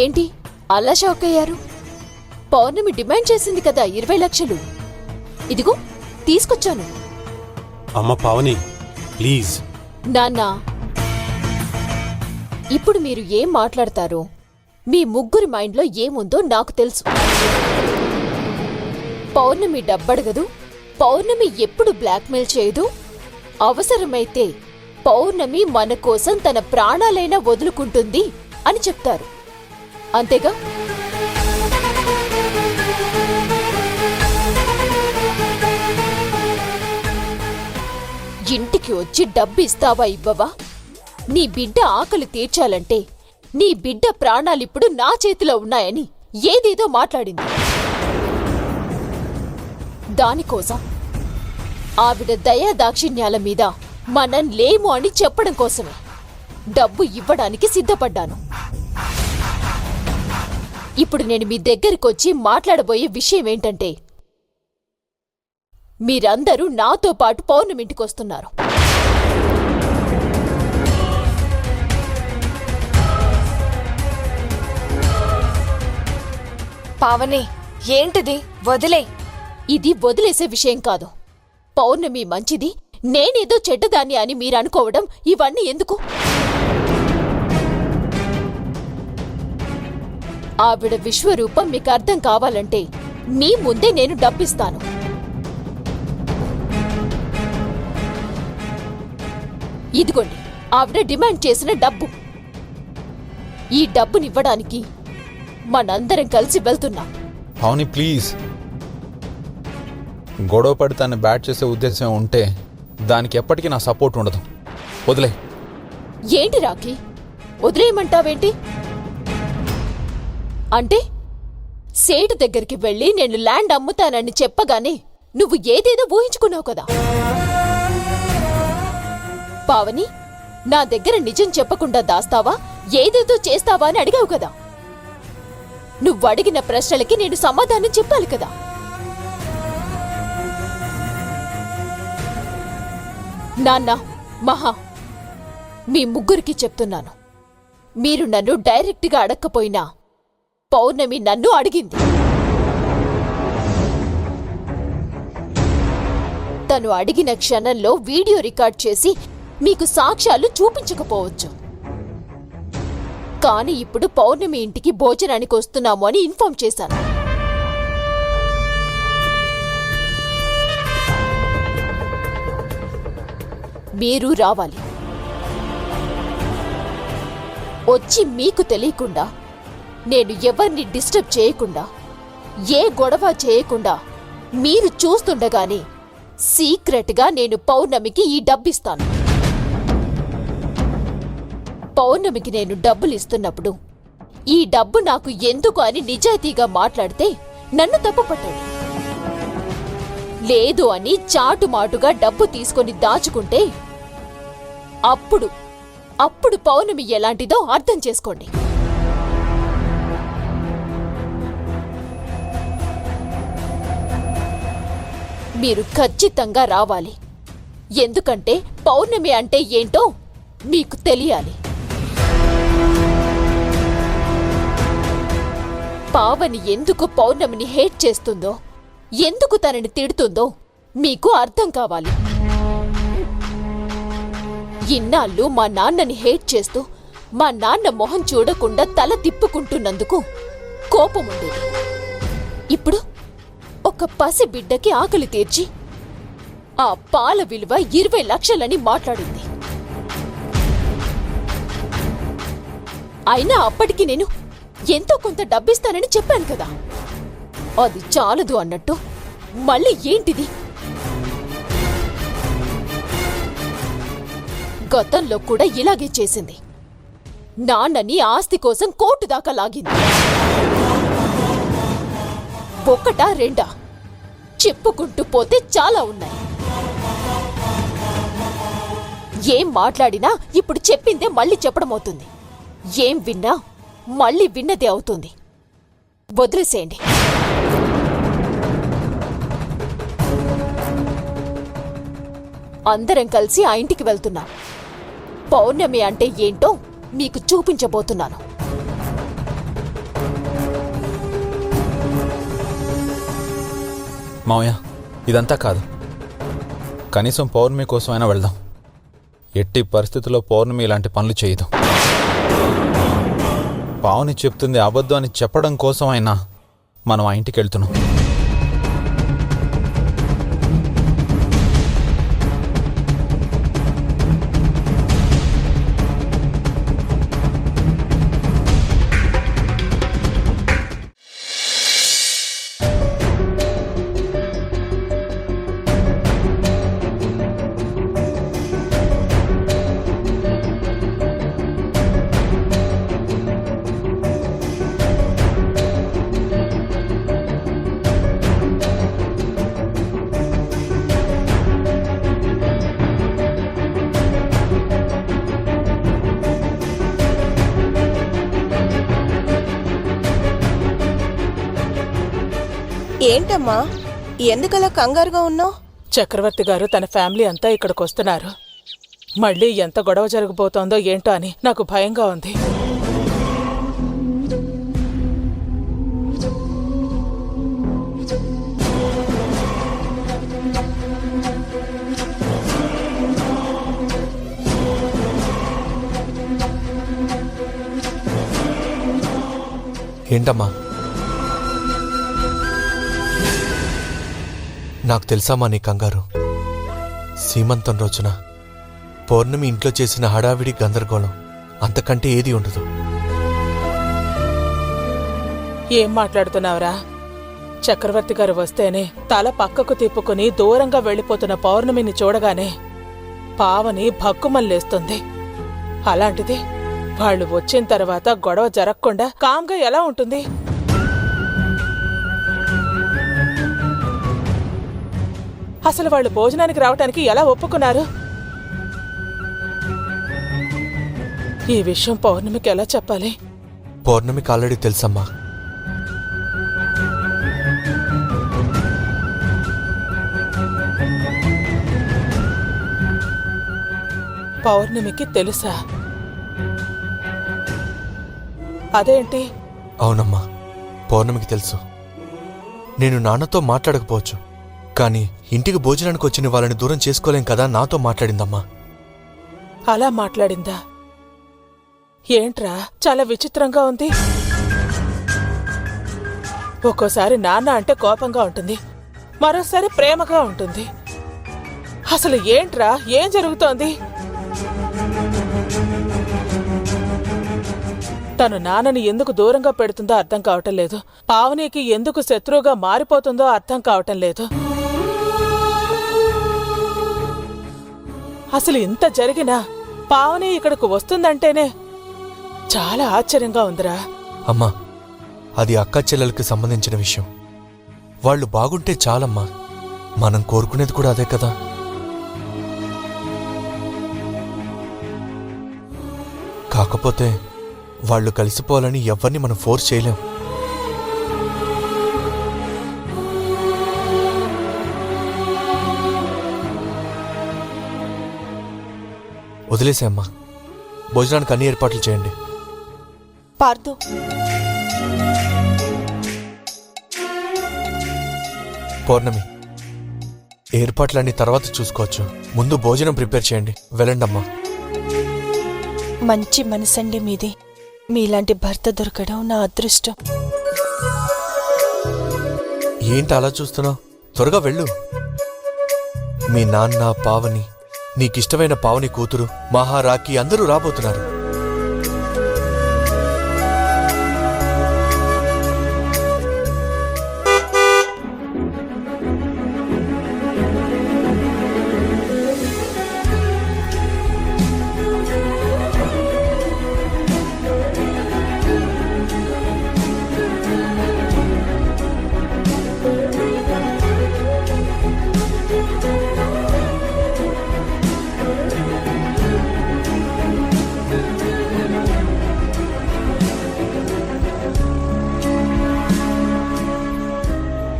ఏంటి అలా షాక్ అయ్యారు? పౌర్ణమి డిమాండ్ చేసింది కదా 20 లక్షలు. ఇదిగో తీసుకొచ్చాను. అమ్మ పావని ప్లీజ్. నాన్నా, ఇప్పుడు మీరు ఏం మాట్లాడతారో మీ ముగ్గురి మైండ్లో ఏముందో నాకు తెలుసు. పౌర్ణమి డబ్బడగదు, పౌర్ణమి ఎప్పుడు బ్లాక్మెయిల్ చేయదు. అవసరమైతే పౌర్ణమి మన కోసం తన ప్రాణాలైనా వదులుకుంటుంది అని చెప్తారు. అంతేగా? ఇంటికి వచ్చి డబ్బు ఇస్తావా ఇవ్వవా? నీ బిడ్డ ఆకలి తీర్చాలంటే నీ బిడ్డ ప్రాణాలిప్పుడు నా చేతిలో ఉన్నాయని ఏదేదో మాట్లాడింది. దానికోసం ఆవిడ దయా దాక్షిణ్యాల మీద మనం లేము అని చెప్పడం కోసమే డబ్బు ఇవ్వడానికి సిద్ధపడ్డాను. ఇప్పుడు నేను మీ దగ్గరికొచ్చి మాట్లాడబోయే విషయం ఏంటంటే, మీరందరూ నాతో పాటు పౌర్ణమింటికొస్తున్నారు. పావని, ఏంటిది? వదిలే. ఇది వదిలేసే విషయం కాదు. పౌర్ణమి మంచిది, నేనేదో చెడ్డదాన్ని అని మీరనుకోవడం ఇవన్నీ ఎందుకు? ఆవిడ విశ్వరూపం మీకు అర్థం కావాలంటే మీ ముందే నేను డబ్బిస్తాను. ఇదిగోండి ఆవిడ డిమాండ్ చేసిన డబ్బు. ఈ డబ్బునివ్వడానికి మనందరం కలిసి వెళ్తున్నాం. అవుని ప్లీజ్. గొడవ పడి తను బ్యాట్ చేసే ఉద్దేశం ఉంటే దానికి ఎప్పటికీ నా సపోర్ట్ ఉండదు. వదిలే. ఏంటి రాఖీ, వదిలేయమంటావేంటి? అంటే సేటు దగ్గరికి వెళ్ళి నేను ల్యాండ్ అమ్ముతానని చెప్పగానే నువ్వు ఏదేదో ఊహించుకున్నావు కదా. పావని, నా దగ్గర నిజం చెప్పకుండా దాస్తావా, ఏదేదో చేస్తావా అని అడిగావు కదా. నువ్వడిగిన ప్రశ్నలకి నేను సమాధానం చెప్పాలి కదా. నాన్న, మహా, మీ ముగ్గురికి చెప్తున్నాను, మీరు నన్ను డైరెక్ట్గా అడక్కపోయినా పౌర్ణమి నన్ను అడిగింది. తను అడిగిన క్షణంలో వీడియో రికార్డ్ చేసి మీకు సాక్ష్యాలు చూపించకపోవచ్చు, కానీ ఇప్పుడు పౌర్ణమి ఇంటికి భోజనానికి వస్తున్నాము అని ఇన్ఫార్మ్ చేశాను. మీరు రావాలి. వచ్చి మీకు తెలియకుండా, నేను ఎవరిని డిస్టర్బ్ చేయకుండా, ఏ గొడవ చేయకుండా మీరు చూస్తుండగానే సీక్రెట్గా నేను పౌర్ణమికి ఈ డబ్బిస్తాను. పౌర్ణమికి నేను డబ్బులిస్తున్నప్పుడు ఈ డబ్బు నాకు ఎందుకు అని నిజాయితీగా మాట్లాడితే నన్ను తప్పుపట్టండి. లేదు అని చాటుమాటుగా డబ్బు తీసుకొని దాచుకుంటే అప్పుడు పౌర్ణమి ఎలాంటిదో అర్థం చేసుకోండి. మీరు ఖచ్చితంగా రావాలి. ఎందుకంటే పౌర్ణమి అంటే ఏంటో మీకు తెలియాలి. పావని ఎందుకు పౌర్ణమిని హేట్ చేస్తుందో, ఎందుకు తనని తిడుతుందో మీకు అర్థం కావాలి. ఇన్నాళ్ళు మా నాన్నని హేట్ చేస్తూ మా నాన్న మొహం చూడకుండా తల తిప్పుకుంటున్నందుకు కోపముండేది. ఇప్పుడు ఒక పసి బిడ్డకి ఆకలి తీర్చి ఆ పాల విలువ 20 లక్షలని మాట్లాడింది. అయినా అప్పటికి నేను ఎంతో కొంత డబ్బిస్తానని చెప్పాను కదా. అది చాలదు అన్నట్టు మళ్ళీ ఏంటిది? గతంలో కూడా ఇలాగే చేసింది. నాన్నని ఆస్తి కోసం కోర్టు దాకా లాగింది. ఒకటా రెండా చెప్పుకుంటూ పోతే చాలా ఉన్నాయి. ఏం మాట్లాడినా ఇప్పుడు చెప్పిందే మళ్ళీ చెప్పడమవుతుంది. ఏం విన్నా మళ్ళీ విన్నదే అవుతుంది. వదిలేసేయండి. అందరం కలిసి ఆ ఇంటికి వెళ్తున్నాం. పౌర్ణమి అంటే ఏంటో మీకు చూపించబోతున్నాను. మావయ్య, ఇదంతా కాదు. కనీసం పౌర్ణమి కోసమైనా వెళ్దాం. ఎట్టి పరిస్థితుల్లో పౌర్ణమి ఇలాంటి పనులు చేయదు. పావని చెప్తుంది అబద్ధం అని చెప్పడం కోసమైనా మనం ఆ ఇంటికి వెళ్తున్నాం. ఏంటమ్మా, ఎందుకలా కంగారుగా ఉన్నావు? చక్రవర్తి గారు తన ఫ్యామిలీ అంతా ఇక్కడికి వస్తున్నారు. మళ్ళీ ఎంత గొడవ జరగబోతోందో ఏంటో అని నాకు భయంగా ఉంది. ఏంటమ్మా, నాకు తెలుసామా నీ కంగారు. సీమంతం రోజున పౌర్ణమి ఇంట్లో చేసిన హడావిడి గందరగోళం అంతకంటే ఏది ఉండదు. ఏం మాట్లాడుతున్నావురా? చక్రవర్తి గారు వస్తేనే తల పక్కకు తిప్పుకుని దూరంగా వెళ్లిపోతున్న పౌర్ణమిని చూడగానే పావని భక్కుమల్లేస్తుంది. అలాంటిది వాళ్ళు వచ్చిన తర్వాత గొడవ జరగకుండా కామ్గా ఎలా ఉంటుంది? అసలు వాళ్ళు భోజనానికి రావటానికి ఎలా ఒప్పుకున్నారు? ఈ విషయం పౌర్ణమికి ఎలా చెప్పాలి? పౌర్ణమికి ఆల్రెడీ తెలుసమ్మా. పౌర్ణమికి తెలుసా? అదేంటి? అవునమ్మా, పౌర్ణమికి తెలుసు. నేను నాన్నతో మాట్లాడకపోవచ్చు, కానీ ఇంటికి భోజనానికి వచ్చిన వాళ్ళని దూరం చేసుకోలేం కదా, నాతో మాట్లాడిందమ్మా. అలా మాట్లాడిందా? ఏంట్రా, చాలా విచిత్రంగా ఉంది. ఒక్కోసారి నాన్న అంటే కోపంగా ఉంటుంది, మరోసారి ప్రేమగా ఉంటుంది. అసలు ఏంట్రా, ఏం జరుగుతోంది? తను నాన్నని ఎందుకు దూరంగా పెడుతుందో అర్థం కావటం లేదు. పావనికి ఎందుకు శత్రువుగా మారిపోతుందో అర్థం కావటం లేదు. అసలు ఇంత జరిగినా పావని ఇక్కడకు వస్తుందంటేనే చాలా ఆశ్చర్యంగా ఉందిరా. అమ్మా, అది అక్క చెల్లెలకి సంబంధించిన విషయం. వాళ్ళు బాగుంటే చాలమ్మా. మనం కోరుకునేది కూడా అదే కదా. కాకపోతే వాళ్ళు కలిసిపోవాలని ఎవరిని మనం ఫోర్స్ చేయలేం. వదిలేసేమ్మా. భోజనానికి అన్ని ఏర్పాట్లు చేయండి. పార్దు, పౌర్ణమి, ఏర్పాట్లన్నీ తర్వాత చూసుకోవచ్చు. ముందు భోజనం ప్రిపేర్ చేయండి. వెళ్ళండమ్మా. మంచి మనసండి మీది. మీలాంటి భర్త దొరకడం నా అదృష్టం. ఏంటి అలా చూస్తున్నావు? త్వరగా వెళ్ళు. మీ నాన్న, పావని, నీకిష్టమైన పావని కూతురు, మహారాకి అందరూ రాబోతున్నారు.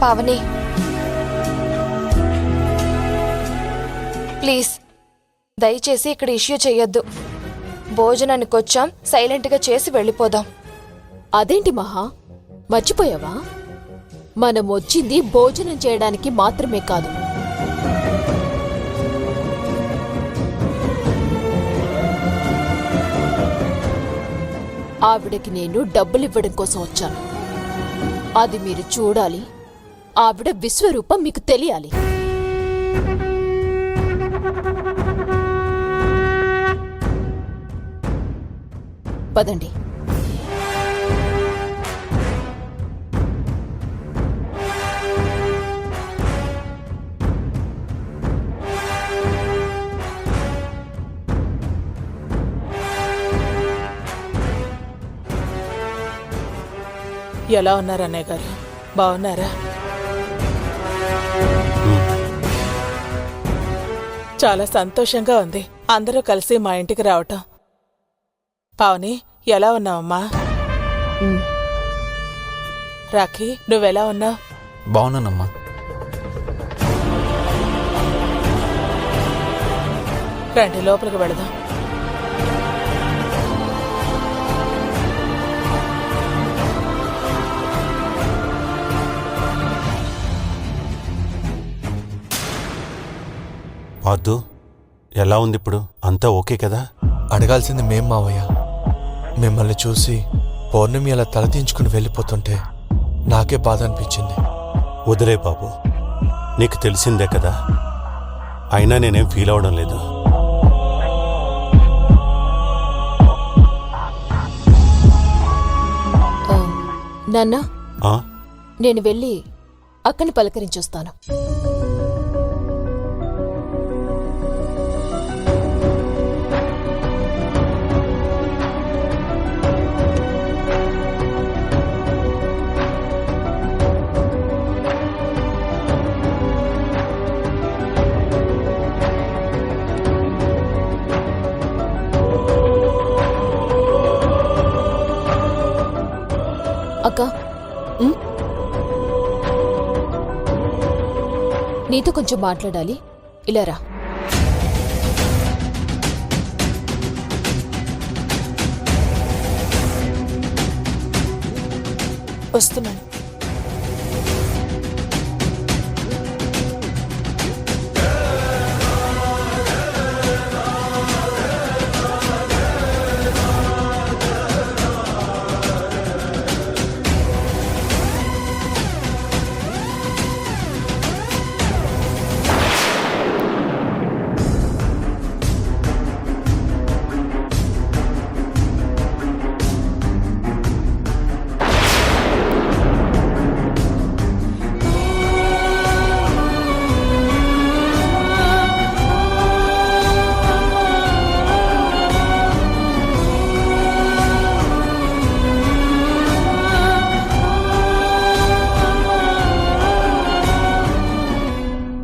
పావని, ప్లీజ్ దయచేసి ఇక్కడ ఇష్యూ చెయ్యొద్దు. భోజనానికి వచ్చాం, సైలెంట్గా చేసి వెళ్ళిపోదాం. అదేంటి మహా, మర్చిపోయావా? మనం వచ్చింది భోజనం చేయడానికి మాత్రమే కాదు. ఆవిడకి నేను డబ్బులివ్వడం కోసం వచ్చాను. అది మీరు చూడాలి. ఆవిడ విశ్వరూపం మీకు తెలియాలి. పదండి. ఎలా ఉన్నారు అన్నయ్య గారు? బాగున్నారా? చాలా సంతోషంగా ఉంది అందరూ కలిసి మా ఇంటికి రావటం. పావని, ఎలా ఉన్నావమ్మా? రాఖీ, నువ్వెలా ఉన్నావు? బాగున్నానమ్మా. రండి, లోపలికి వెళదాం. పార్థు, ఎలా ఉంది ఇప్పుడు? అంతా ఓకే కదా? అడగాల్సింది మేం మావయ్య. మిమ్మల్ని చూసి పౌర్ణమి అలా తలదించుకుని వెళ్ళిపోతుంటే నాకే బాధ అనిపించింది. వదిలే బాబు, నీకు తెలిసిందే కదా. అయినా నేనేం ఫీల్ అవడం లేదు. నాన్న, ఆ? నేను వెళ్ళి అక్కని పలకరించొస్తాను. అక్క, నీతో కొంచెం మాట్లాడాలి. ఇలా రా. వస్తున్నాను.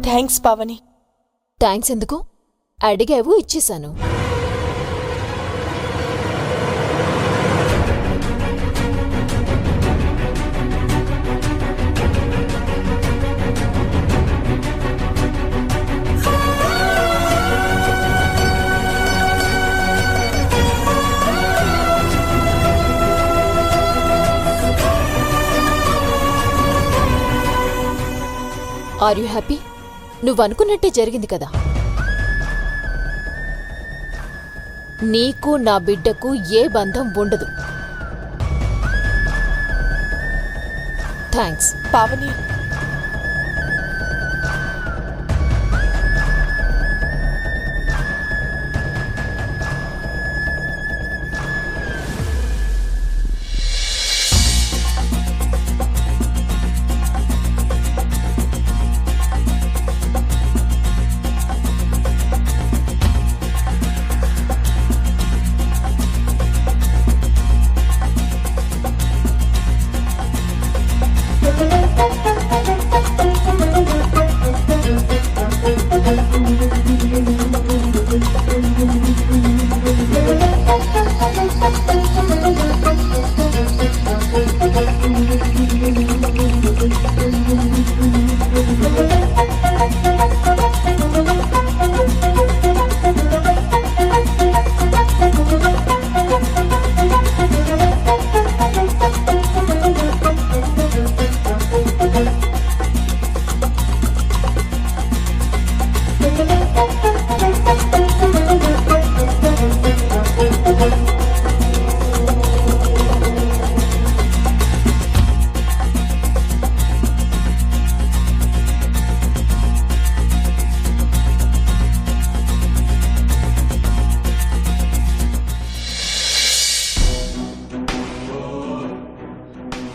థ్యాంక్స్ పావని. థ్యాంక్స్ ఎందుకు? అడిగావు, ఇచ్చేశాను. Are you happy? నువ్వనుకున్నట్టే జరిగింది కదా. నీకు నా బిడ్డకు ఏ బంధం ఉండదు. థ్యాంక్స్ పావని,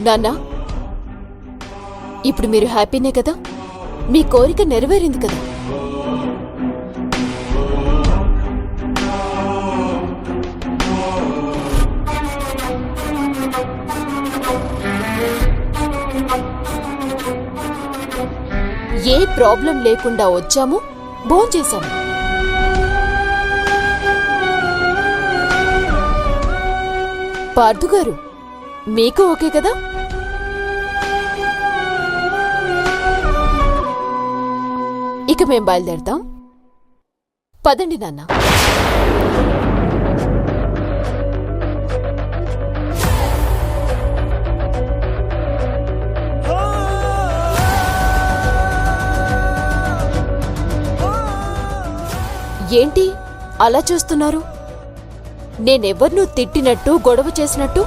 నాన్నా, ఇప్పుడు మీరు హ్యాపీనే కదా? మీ కోరిక నెరవేరింది కదా? ఏ ప్రాబ్లం లేకుండా వచ్చాము, భోంచేశాము. పార్థు గారు, మీకు ఓకే కదా? ఇక మేం బయలుదేరతాం. పదండి నాన్న. ఏంటి అలా చూస్తున్నారు? నేనెవర్నూ తిట్టినట్టు, గొడవ చేసినట్టు?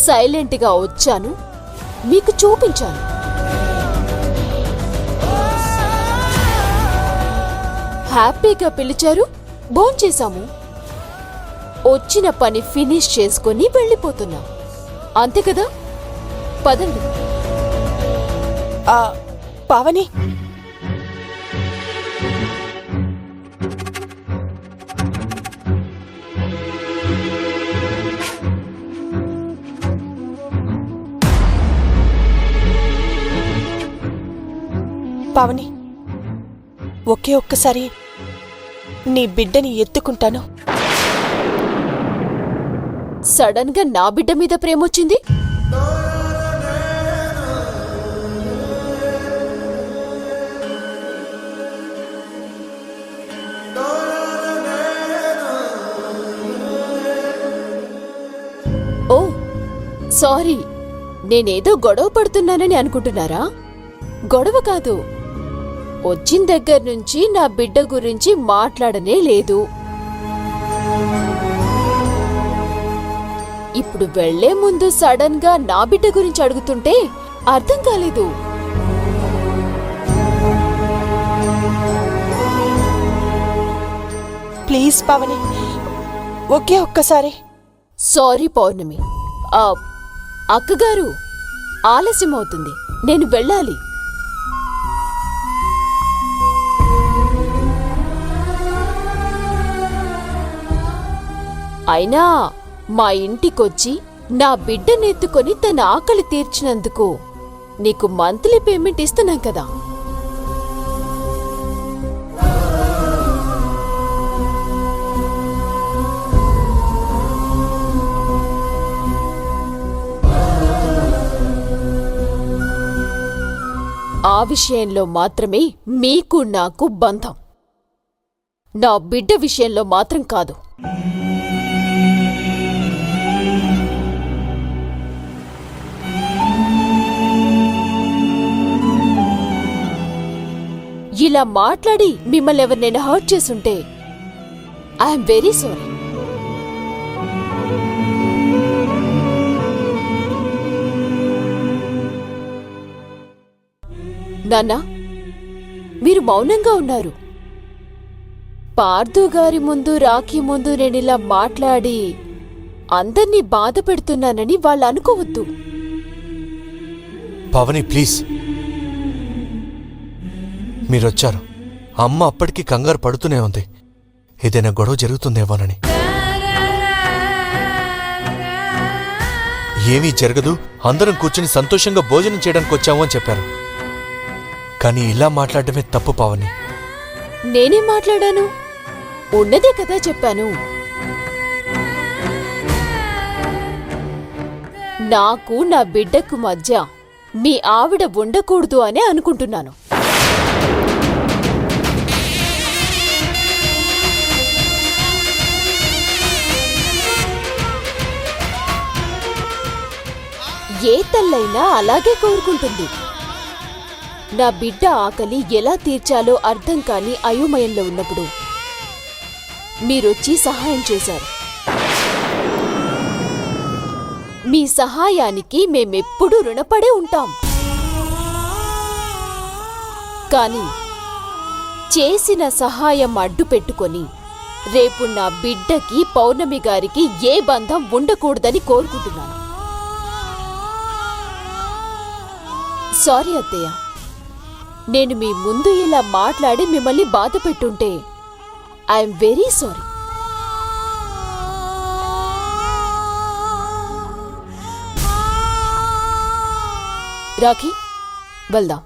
సైలెంట్గా వచ్చాను, మీకు చూపించాను. హ్యాపీగా పిలిచారు, భోంచేశాము. వచ్చిన పని ఫినిష్ చేసుకొని వెళ్ళిపోతున్నాం. అంతే కదా? పదండి. పావని, పావని, ఒకే ఒక్కసారి నీ బిడ్డని ఎత్తుకుంటాను. సడన్ గా నా బిడ్డ మీద ప్రేమొచ్చింది? ఓ సారీ, నేనేదో గొడవ పడుతున్నానని అనుకుంటున్నారా? గొడవ కాదు. వచ్చిన దగ్గర నుంచి నా బిడ్డ గురించి మాట్లాడనే లేదు. ఇప్పుడు వెళ్లే ముందు సడన్ గా నా బిడ్డ గురించి అడుగుతుంటే అర్థం కాలేదు. ప్లీజ్ పావని, ఒకే ఒక్కసారి. సారీ పౌర్ణమి. అక్కగారు, ఆలస్యం అవుతుంది, నేను వెళ్ళాలి. అయినా మా ఇంటికొచ్చి నా బిడ్డనెత్తుకొని తన ఆకలి తీర్చినందుకు నీకు మంత్లీ పేమెంట్ ఇస్తున్నాం కదా. ఆ విషయంలో మాత్రమే మీకు నాకు బంధం, నా బిడ్డ విషయంలో మాత్రం కాదు. ఇలా మాట్లాడి మిమ్మల్ని ఎవరినైనా హర్ట్ చేసుంటే ఐఎమ్ వెరీ సారీ. నాన్నా, మీరు మౌనంగా ఉన్నారు. పార్థు గారి ముందు, రాఖీ ముందు నేనిలా మాట్లాడి అందర్నీ బాధ పెడుతున్నానని వాళ్ళు అనుకోవద్దు. పవని ప్లీజ్, మీరొచ్చారు. అమ్మ అప్పటికీ కంగారు పడుతూనే ఉంది, ఏదైనా గొడవ జరుగుతుందేమోనని. ఏమీ జరగదు, అందరం కూర్చుని సంతోషంగా భోజనం చేయడానికి వచ్చాము అని చెప్పారు. కానీ ఇలా మాట్లాడటమే తప్పు పావని. నేనేం మాట్లాడాను? ఉన్నదే కదా చెప్పాను. నాకు నా బిడ్డకు మధ్య మీ ఆవిడ ఉండకూడదు అనే అనుకుంటున్నాను. ఏ తల్లైనా అలాగే కోరుకుంటుంది. నా బిడ్డ ఆకలి ఎలా తీర్చాలో అర్థం కాని అయోమయంలో ఉన్నప్పుడు మీరొచ్చి సహాయం చేశారు. మీ సహాయానికి మేమెప్పుడూ రుణపడే ఉంటాం. కాని చేసిన సహాయం అడ్డు పెట్టుకొని రేపు నా బిడ్డకి పౌర్ణమి గారికి ఏ బంధం ఉండకూడదని కోరుకుంటున్నాను. సారీ అత్తయ్య, నేను మీ ముందు ఇలా మాట్లాడి మిమ్మల్ని బాధ పెట్టుంటే ఐఎమ్ వెరీ సారీ. రాఖీ, వెళ్దాం.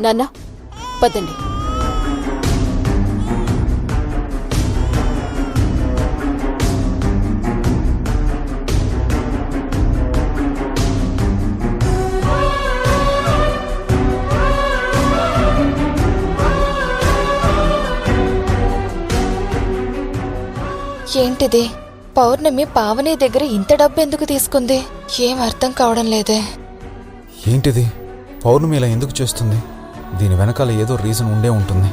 నాన్న, పదండి. ఏంటిది? పౌర్ణమి పావని దగ్గర ఇంత డబ్బు ఎందుకు తీసుకుంది? ఏం అర్థం కావడం లేదే. ఏంటిది? పౌర్ణమి ఇలా ఎందుకు చేస్తుంది? దీని వెనకాల ఏదో రీజన్ ఉండే ఉంటుంది.